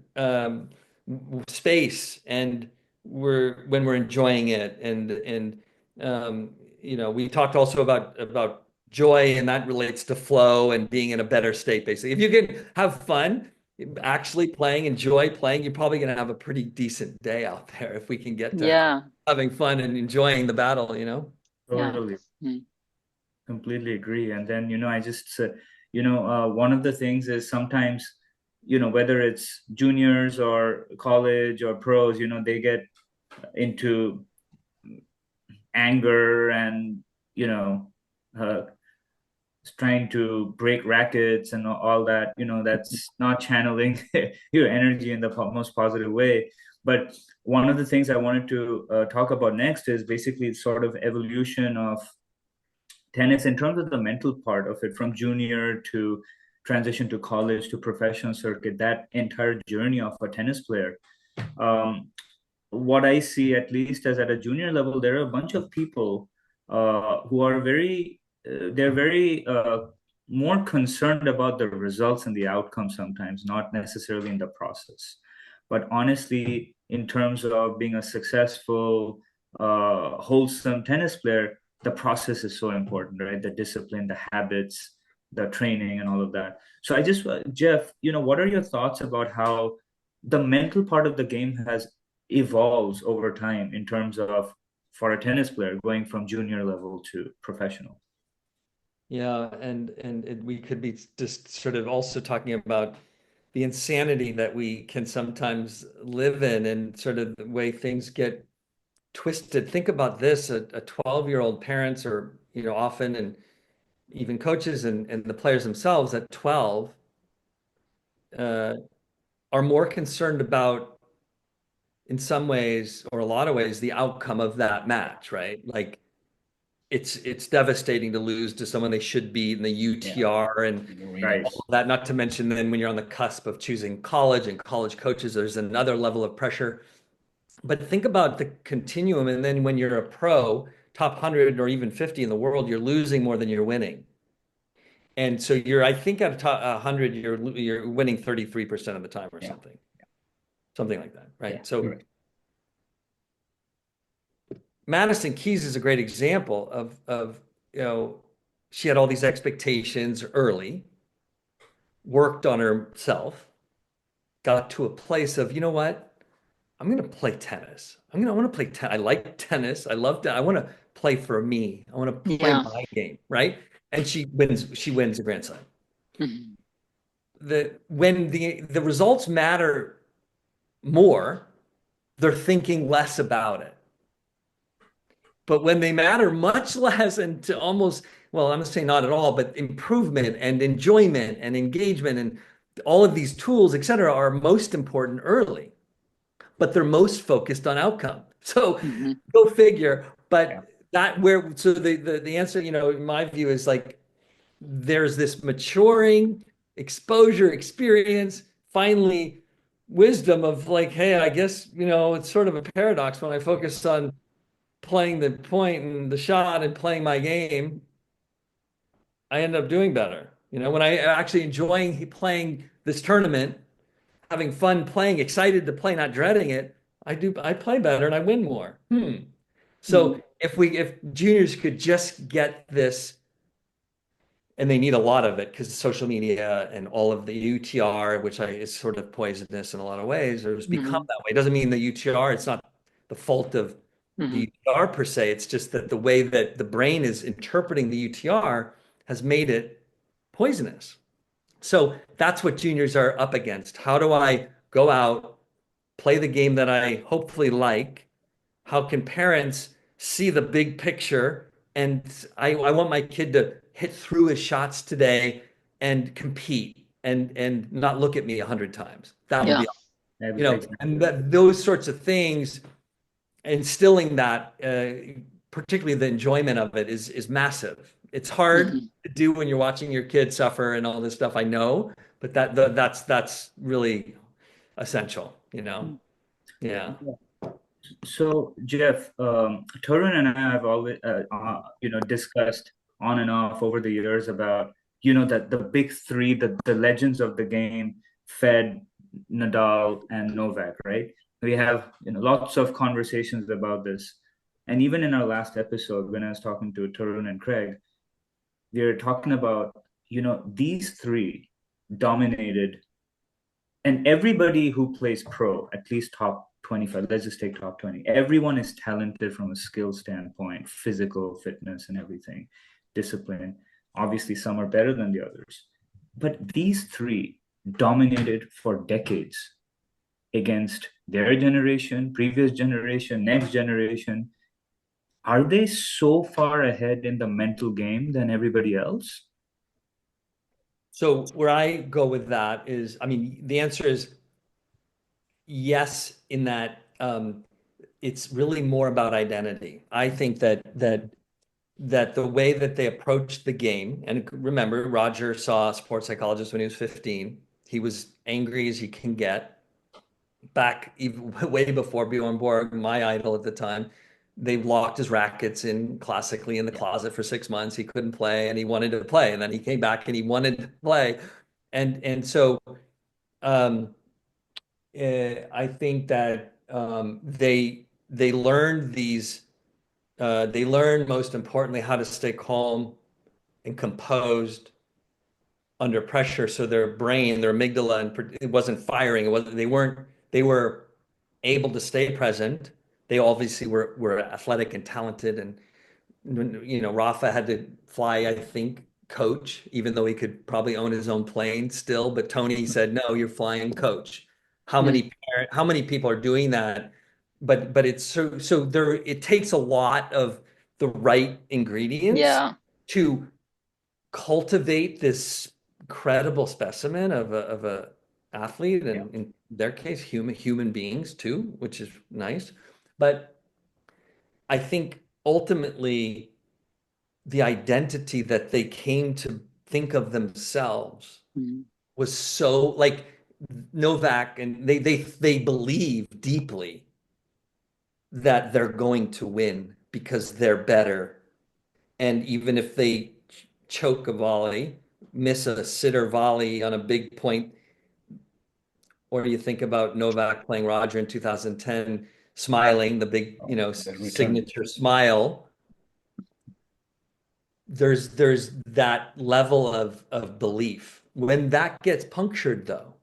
space, and when we're enjoying it, and we talked also about joy, and that relates to flow and being in a better state. Basically, if you can have fun actually playing, enjoy playing, you're probably going to have a pretty decent day out there if we can get to Yeah. having fun and enjoying the battle, you know? Yeah. Totally. Completely agree. And then, I just, one of the things is sometimes, whether it's juniors or college or pros, they get into anger and, uh, trying to break rackets and all that. That's not channeling your energy in the most positive way. But one of the things I wanted to talk about next is basically sort of evolution of tennis in terms of the mental part of it, from junior to transition to college to professional circuit, that entire journey of a tennis player. um, what I see, at least as at a junior level, there are a bunch of people who are they're very more concerned about the results and the outcome sometimes, not necessarily in the process. But honestly, in terms of being a successful, wholesome tennis player, the process is so important, right? The discipline, the habits, the training, and all of that. So I just, Jeff, what are your thoughts about how the mental part of the game has evolves over time in terms of, for a tennis player, going from junior level to professional? Yeah, and we could be just sort of also talking about the insanity that we can sometimes live in and sort of the way things get twisted. Think about this, a 12-year-old parents or, often, and even coaches and the players themselves at 12 uh, are more concerned about, in some ways or a lot of ways, the outcome of that match, right? Like it's devastating to lose to someone they should beat in the UTR and Right. all of that. Not to mention then when you're on the cusp of choosing college and college coaches, there's another level of pressure. But think about the continuum, and then when you're a pro, top 100 or even 50 in the world, you're losing more than you're winning. And so I think at a top 100, you're winning 33% of the time or something like that, right? So Right. Madison Keys is a great example of she had all these expectations early, worked on herself, got to a place of, you know what? I'm going to play tennis. I want to play tennis. I like tennis. I love that. I want to play for me. I want to play Yeah. my game, right? And she wins a Grand Slam. Mhm. When the results matter more, they're thinking less about it. But when they matter much less and to almost, well, I'm not saying not at all, but improvement and enjoyment and engagement and all of these tools, et cetera, are most important early, but they're most focused on outcome. So Mhm. go figure. Yeah. But so the answer, in my view is like there's this maturing exposure, experience, finally wisdom of like, hey, I guess, it's sort of a paradox when I focus on playing the point and the shot and playing my game, I end up doing better. When I actually enjoying playing this tournament, having fun playing, excited to play, not dreading it, I play better and I win more. So Mhm. if juniors could just get this, and they need a lot of it because social media and all of the UTR, which is sort of poisonous in a lot of ways, or has become Mhm. that way. It doesn't mean the UTR, it's not the fault of the Mhm. UTR per se. It's just that the way that the brain is interpreting the UTR has made it poisonous. So that's what juniors are up against. How do I go out, play the game that I hopefully like? How can parents see the big picture? And I want my kid to hit through his shots today and compete and not look at me 100 times. That would Yeah. be, and those sorts of things, instilling that, particularly the enjoyment of it is massive. It's hard Mhm. to do when you're watching your kid suffer and all this stuff, I know, but that's really essential, Yeah. So, Jeff, Tarun and I have always, discussed on and off over the years about, that the big three, the legends of the game, Fed, Nadal, and Novak, right? We have, lots of conversations about this. And even in our last episode, when I was talking to Tarun and Craig, we are talking about, these three dominated And everybody who plays pro, at least top 25, let's just take top 20, everyone is talented from a skill standpoint, physical fitness and everything, discipline. Obviously, some are better than the others. But these three dominated for decades against their generation, previous generation, next generation. Are they so far ahead in the mental game than everybody else? So where I go with that is, I mean, the answer is yes, in that it's really more about identity. I think that the way that they approached the game, and remember, Roger saw a sports psychologist when he was 15. He was angry as he can get. Back even way before Bjorn Borg, my idol at the time, they locked his rackets in classically in the closet for 6 months. He couldn't play and he wanted to play. And then he came back and he wanted to play. And so um, I think that they learned they learned most importantly how to stay calm and composed under pressure. So their brain, their amygdala, and it wasn't firing. They were able to stay present. They obviously were athletic and talented, and Rafa had to fly, I think, coach, even though he could probably own his own plane still. But Tony said, "No, you're flying coach." How many people are doing that? But it's so there. It takes a lot of the right ingredients Yeah. to cultivate this credible specimen of a athlete, Yeah. and in their case, human beings too, which is nice. But I think ultimately the identity that they came to think of themselves Mhm. was so like Novak, and they believe deeply that they're going to win because they're better. And even if they choke a volley, miss a sitter volley on a big point, or you think about Novak playing Roger in 2010, smiling, the big, signature smile. There's that level of belief. When that gets punctured, though,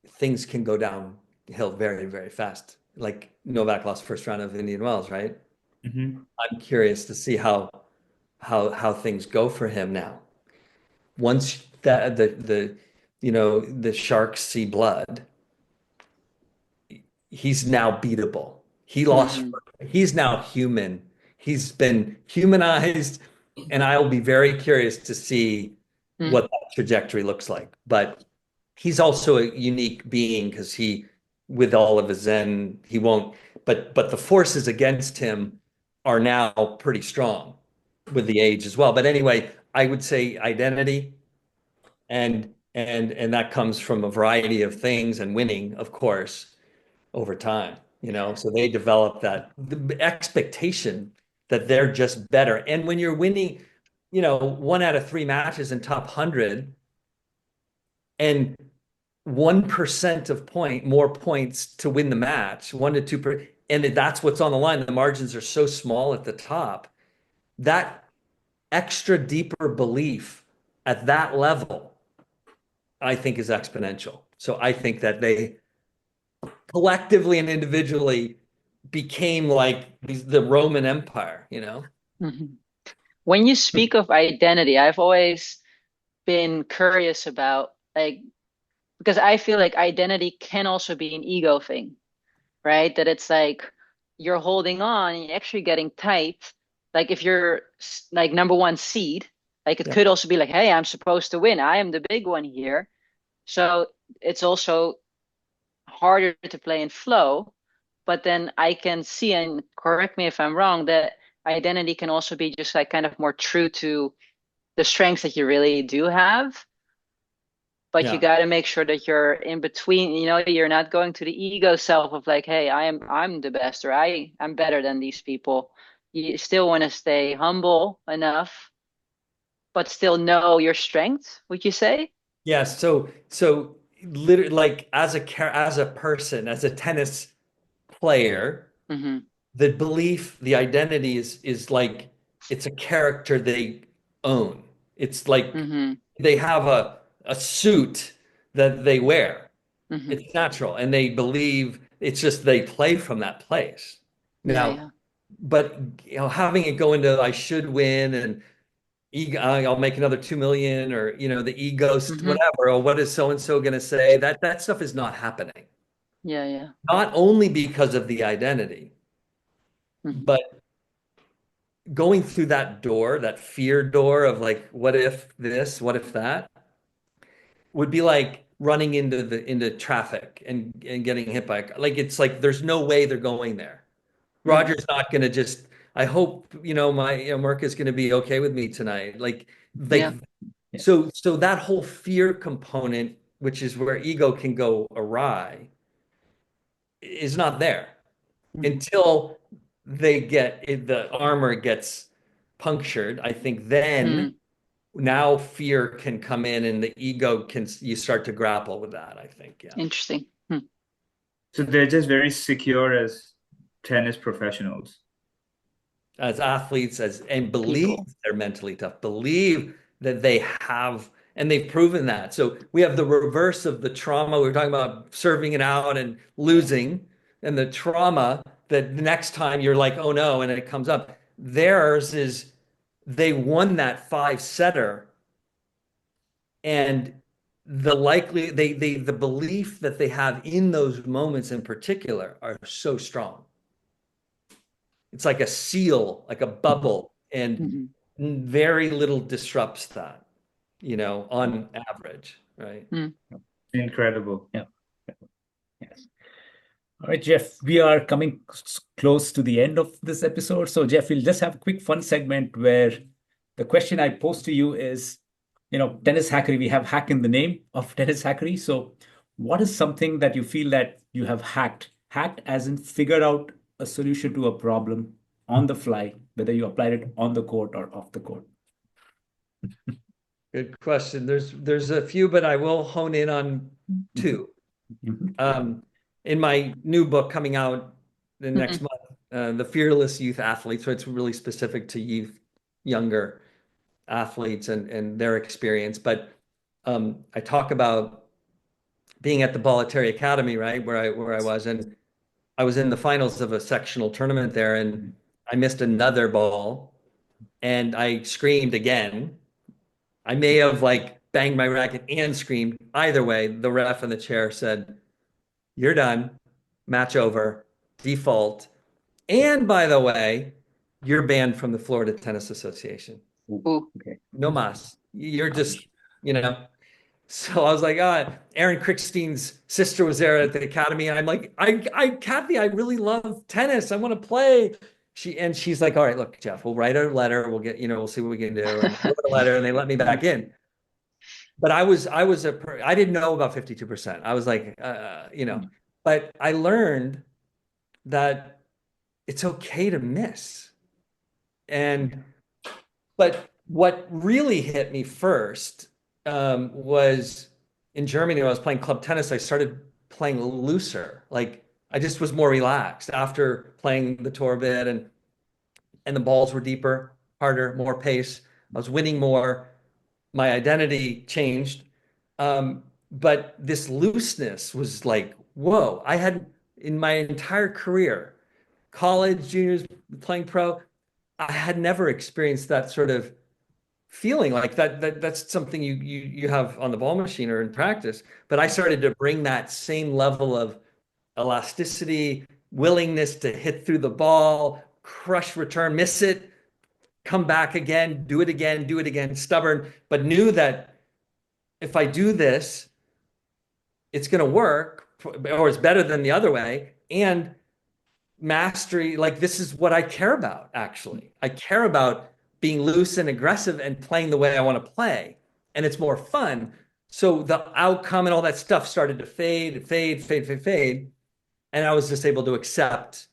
things can go downhill very, very fast. Like Novak lost first round of Indian Wells, right? Mm-hmm. I'm curious to see how things go for him now. Once that the sharks see blood, he's now beatable. He lost. Mhm. He's now human. He's been humanized, and I will be very curious to see what Mhm. that trajectory looks like. But he's also a unique being because with all of his Zen, he won't. But the forces against him are now pretty strong with the age as well. But anyway, I would say identity, and that comes from a variety of things, and winning, of course, over time. So they develop that the expectation that they're just better. And when you're winning, 1 out of 3 matches in top 100, and 1% of more points to win the match, 1 to 2%, and that's what's on the line. The margins are so small at the top. That extra deeper belief at that level, I think, is exponential. So I think that they collectively and individually became like the Roman Empire. Mhm. When you speak of identity, I've always been curious about like because I feel like identity can also be an ego thing, right? That it's like you're holding on and you're actually getting tight. Like if you're like number one seed, like it Yeah. could also be like, hey, I'm supposed to win. I am the big one here. So it's also harder to play in flow. But then I can see, and correct me if I'm wrong, that identity can also be just like kind of more true to the strengths that you really do have. But you Yeah. got to make sure that you're in between, you're not going to the ego self of like, hey, I'm the best, or I'm better than these people. You still want to stay humble enough, but still know your strengths, would you say? Yeah. So literally, like as a person, as a tennis player, Mm-hmm. the belief, the identity is like it's a character they own. It's like Mm-hmm. they have a suit that they wear. Mhm. It's natural, and they believe it's just they play from that place. Yeah, Now, yeah. but having it go into I should win and ego, I'll make another 2 million, or the ego, Mhm. whatever, or what is so and so going to say? That stuff is not happening. Yeah, yeah. Not only because of the identity, Mhm. but going through that door, that fear door of like, what if this, what if that, would be like running into traffic and getting hit by like it's like there's no way they're going there. Mhm. Roger's not going to just. I hope my Merc is going to be okay with me tonight. Yeah. Yeah. So that whole fear component, which is where ego can go awry, is not there Mhm. until the armor gets punctured. I think then Mm. now fear can come in and the ego you start to grapple with that, I think. Yeah. Interesting. Hmm. So they're just very secure as tennis professionals. As athletes, and believe People. they're mentally tough, believe that they have, and they've proven that. So we have the reverse of the trauma. We were talking about serving it out and losing, and the trauma that the next time you're like, oh no, and it comes up. Theirs is they won that 5-setter, and the belief that they have in those moments in particular are so strong. It's like a seal, like a bubble, and Mhm. very little disrupts that, on average, right? Mm. Incredible. Yeah. Yes. All right, Jeff, we are coming close to the end of this episode. So, Jeff, we'll just have a quick fun segment where the question I pose to you is, Tennis Hackery, we have hack in the name of Tennis Hackery. So, what is something that you feel that you have hacked as in figured out a solution to a problem on the fly, whether you applied it on the court or off the court? Good question. There's a few, but I will hone in on two. Mhm. In my new book coming out the next Mhm. month, The Fearless Youth Athlete, so it's really specific to younger athletes and their experience. But I talk about being at the Bolletary Academy, right, where I was, and I was in the finals of a sectional tournament there, and I missed another ball, and I screamed again. I may have like banged my racket and screamed. Either way, the ref in the chair said, "You're done. Match over. Default. And by the way, you're banned from the Florida Tennis Association. Ooh. Okay. No mas. You're just, Ouch. you know." So I was like, Aaron Crickstein's sister was there at the academy, and I'm like, Kathy, I really love tennis. I want to play. She's like, all right, look, Jeff, we'll write a letter. We'll get, we'll see what we can do. And I wrote a letter, and they let me back in. But I didn't know about 52%. I was like, but I learned that it's okay to miss. And but what really hit me first was in Germany when I was playing club tennis. I started playing looser. Like I just was more relaxed after playing the tour bit, and the balls were deeper, harder, more pace. I was winning more. My identity changed. But this looseness was like, whoa, I had in my entire career, college, juniors, playing pro, I had never experienced that sort of feeling like that's something you have on the ball machine or in practice. But I started to bring that same level of elasticity, willingness to hit through the ball, crush return, miss it, come back again, do it again, stubborn, but knew that if I do this, it's going to work, or it's better than the other way. And mastery, like this is what I care about, actually. I care about being loose and aggressive and playing the way I want to play. And it's more fun. So the outcome and all that stuff started to fade. And I was just able to accept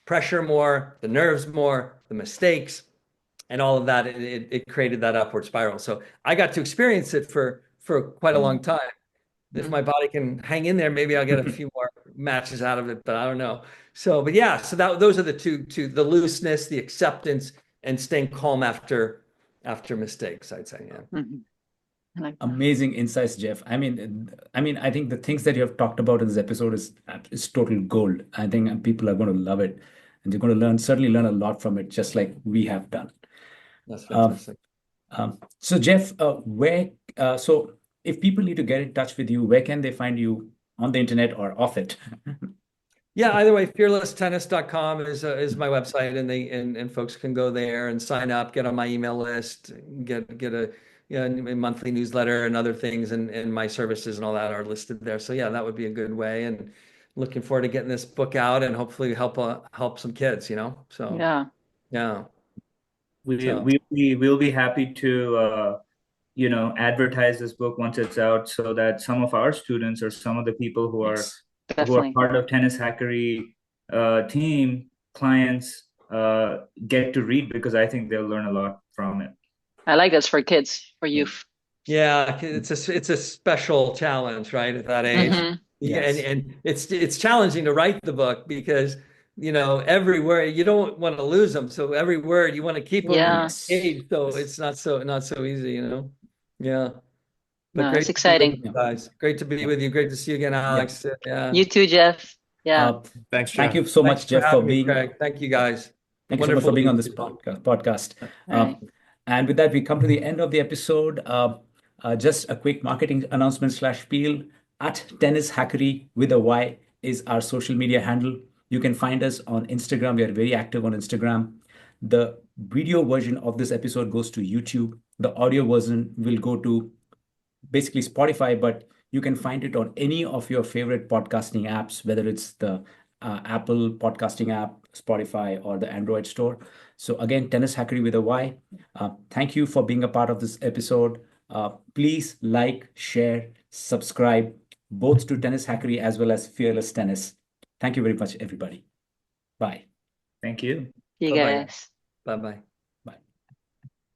pressure more, the nerves more, the mistakes, and all of that. It created that upward spiral. So I got to experience it for quite a long time. If my body can hang in there, maybe I'll get a few more matches out of it, but I don't know. So, but yeah, so those are the two, the looseness, the acceptance, and staying calm after mistakes, I'd say. Yeah. Mhm. I like that. Amazing insights, Jeff. I think the things that you have talked about in this episode is total gold. I think people are going to love it, and they're going to certainly learn a lot from it, just like we have done. That's Um, fantastic. so Jeff, so if people need to get in touch with you, where can they find you on the internet or off it? Yeah, either way, fearlesstennis.com is my website, and folks can go there and sign up, get on my email list, get a a monthly newsletter and other things, and my services and all that are listed there. So yeah, that would be a good way. And looking forward to getting this book out and hopefully help some kids. So Yeah. yeah. We'll be happy to advertise this book once it's out, so that some of our students or some of the people who are Yes. Definitely. part of Tennishackery team clients get to read, because I think they'll learn a lot from it. I like this for kids, for youth. Yeah, it's a special challenge, right? At that age. Mm-hmm. Yeah, Yes. and it's challenging to write the book because every word you don't want to lose them, so every word you want to keep them Yeah. engaged. So it's not so easy, Yeah. But No, great it's to be with exciting. you guys. Great to be with you. Great to see you again, Alex. Yeah. You too, Jeff. Yeah. Thanks, Thank Jeff. you so Thanks much, for Jeff, for having me, being. Craig. Thank you, guys. Thank you so much for Wonderful to being on meet this you. podcast. Right. And with that, we come to the end of the episode. Just a quick marketing announcement slash spiel. At Tennishackery with a Y is our social media handle. You can find us on Instagram. We are very active on Instagram. The video version of this episode goes to YouTube. The audio version will go to basically Spotify, but you can find it on any of your favorite podcasting apps, whether it's the Apple podcasting app, Spotify, or the Android store. So again, Tennishackery with a Y. Thank you for being a part of this episode. Please like, share, subscribe, both to Tennishackery as well as Fearless Tennis. Thank you very much, everybody. Bye. Thank you. You Bye-bye. guys. Bye-bye.